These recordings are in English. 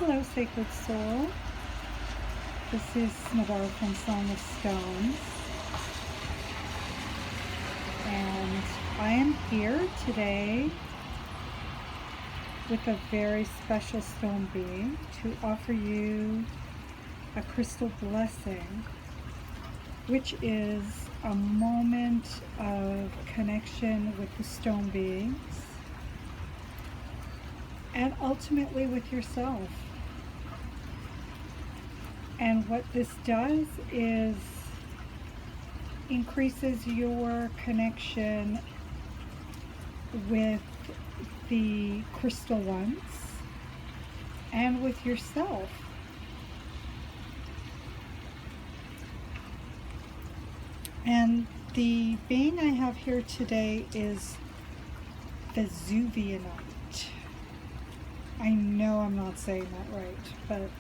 Hello, Sacred Soul. This is Navarre from Song of Stones. And I am here today with a very special stone being to offer you a crystal blessing, which is a moment of connection with the stone beings and ultimately with yourself. And what this does is increases your connection with the crystal ones and with yourself. And the being I have here today is Vesuvianite. I know I'm not saying that right, but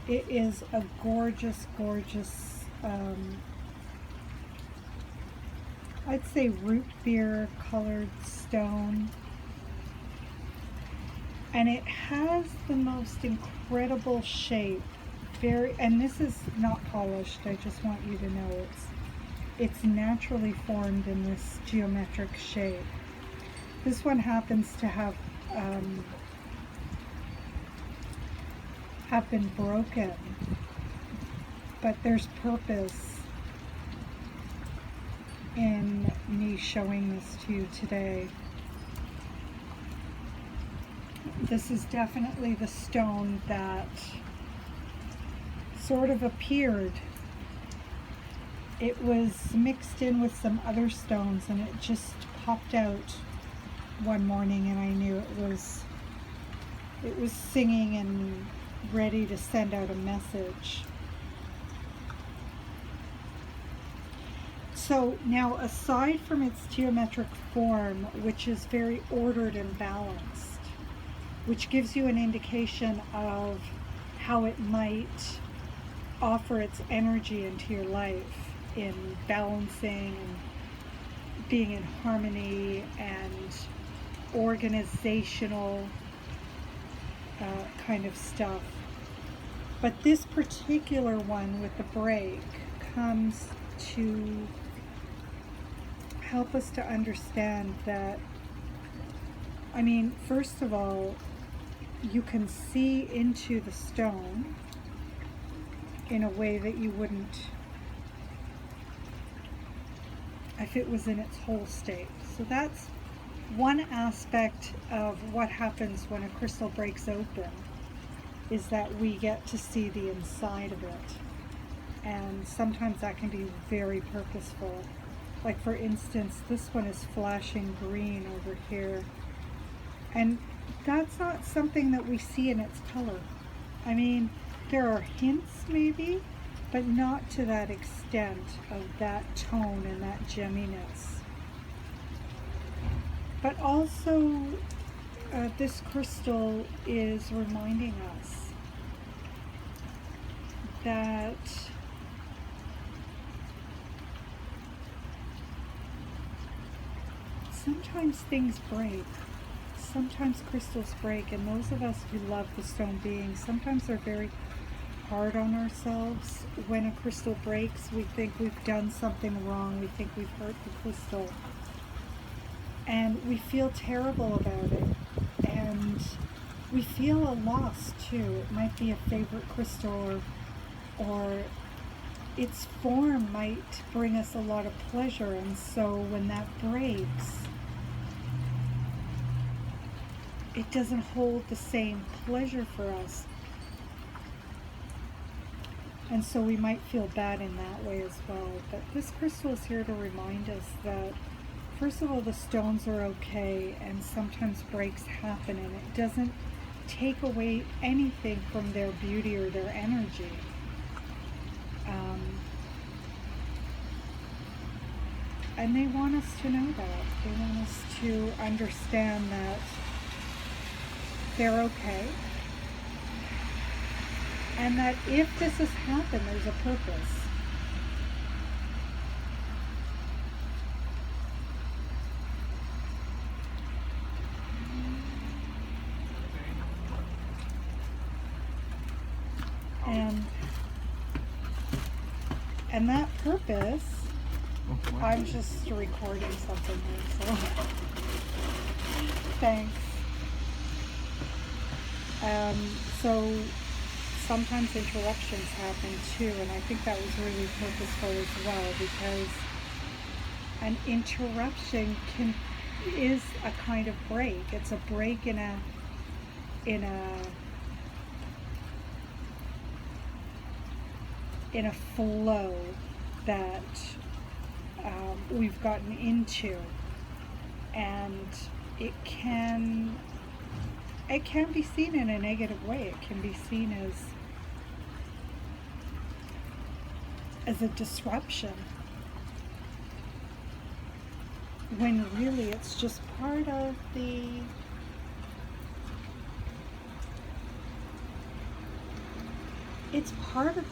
it is a gorgeous, gorgeous, I'd say root beer colored stone. And it has the most incredible shape. And this is not polished, I just want you to know it's naturally formed in this geometric shape. This one happens to have been broken, but there's purpose in me showing this to you today. This is definitely the stone that sort of appeared. It was mixed in with some other stones and it just popped out one morning, and I knew it was singing and ready to send out a message. So now, aside from its geometric form, which is very ordered and balanced, which gives you an indication of how it might offer its energy into your life in balancing and being in harmony and organizational kind of stuff. But this particular one with the break comes to help us to understand that, I mean, first of all, you can see into the stone in a way that you wouldn't if it was in its whole state. So that's one aspect of what happens when a crystal breaks open, is that we get to see the inside of it. And sometimes that can be very purposeful. Like, for instance, this one is flashing green over here. And that's not something that we see in its color. I mean, there are hints maybe, but not to that extent of that tone and that gemminess. But also, this crystal is reminding us that sometimes things break. Sometimes crystals break, and those of us who love the stone beings, sometimes are very hard on ourselves. When a crystal breaks, we think we've done something wrong. We think we've hurt the crystal. And we feel terrible about it. And we feel a loss too. It might be a favorite crystal, or its form might bring us a lot of pleasure. And so when that breaks, it doesn't hold the same pleasure for us. And so we might feel bad in that way as well. But this crystal is here to remind us that, first of all, the stones are okay, and sometimes breaks happen, and it doesn't take away anything from their beauty or their energy. And they want us to know that. They want us to understand that they're okay. And that if this has happened, there's a purpose. And that purpose, I'm just recording something here, so thanks. So sometimes interruptions happen too, and I think that was really purposeful as well, because an interruption is a kind of break. It's a break in a flow that we've gotten into, and it can be seen in a negative way. It can be seen as a disruption, when really it's just part of the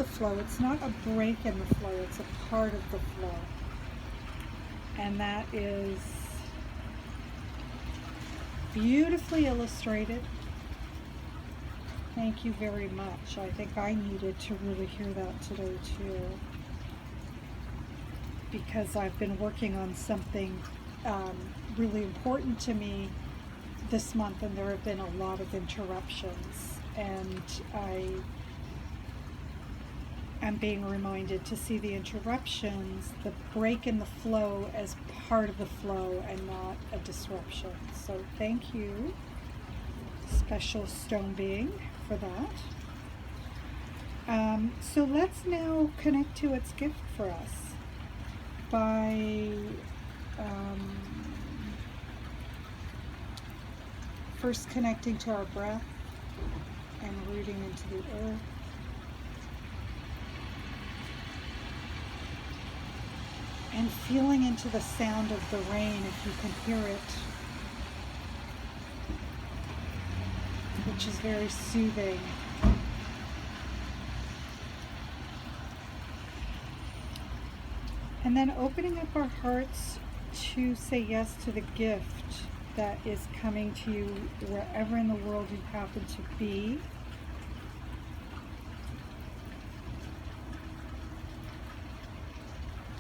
flow. It's not a break in the flow, it's a part of the flow. And that is beautifully illustrated. Thank you very much. I think I needed to really hear that today too, because I've been working on something really important to me this month, and there have been a lot of interruptions, and I'm being reminded to see the interruptions, the break in the flow, as part of the flow and not a disruption. So thank you, special stone being, for that. So let's now connect to its gift for us by first connecting to our breath and rooting into the earth. And feeling into the sound of the rain, if you can hear it, which is very soothing. And then opening up our hearts to say yes to the gift that is coming to you wherever in the world you happen to be.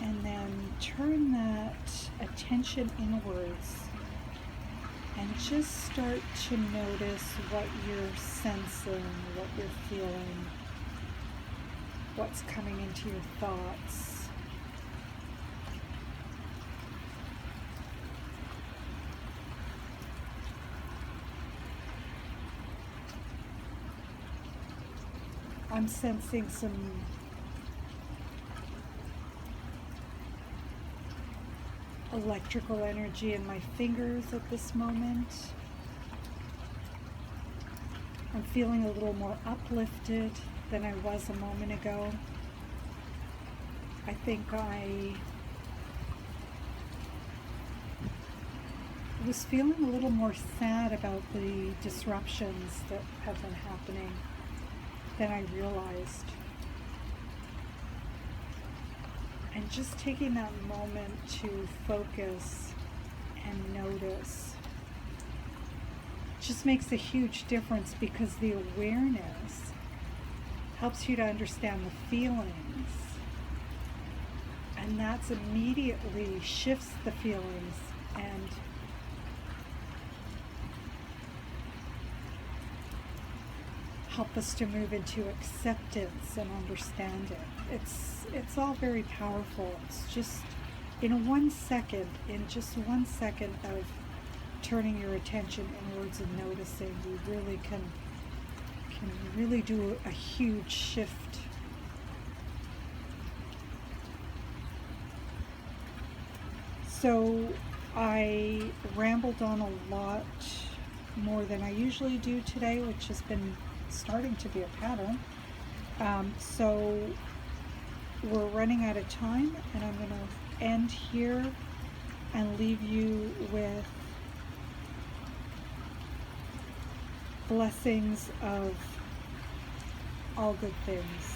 And then turn that attention inwards and just start to notice what you're sensing, what you're feeling, what's coming into your thoughts. I'm sensing some electrical energy in my fingers at this moment. I'm feeling a little more uplifted than I was a moment ago. I think I was feeling a little more sad about the disruptions that have been happening than I realized. And just taking that moment to focus and notice just makes a huge difference, because the awareness helps you to understand the feelings, and that's immediately shifts the feelings and help us to move into acceptance and understanding. It's all very powerful. It's just in 1 second, just 1 second of turning your attention inwards and noticing, you really can really do a huge shift. So I rambled on a lot more than I usually do today, which has been starting to be a pattern. So we're running out of time, and I'm going to end here and leave you with blessings of all good things.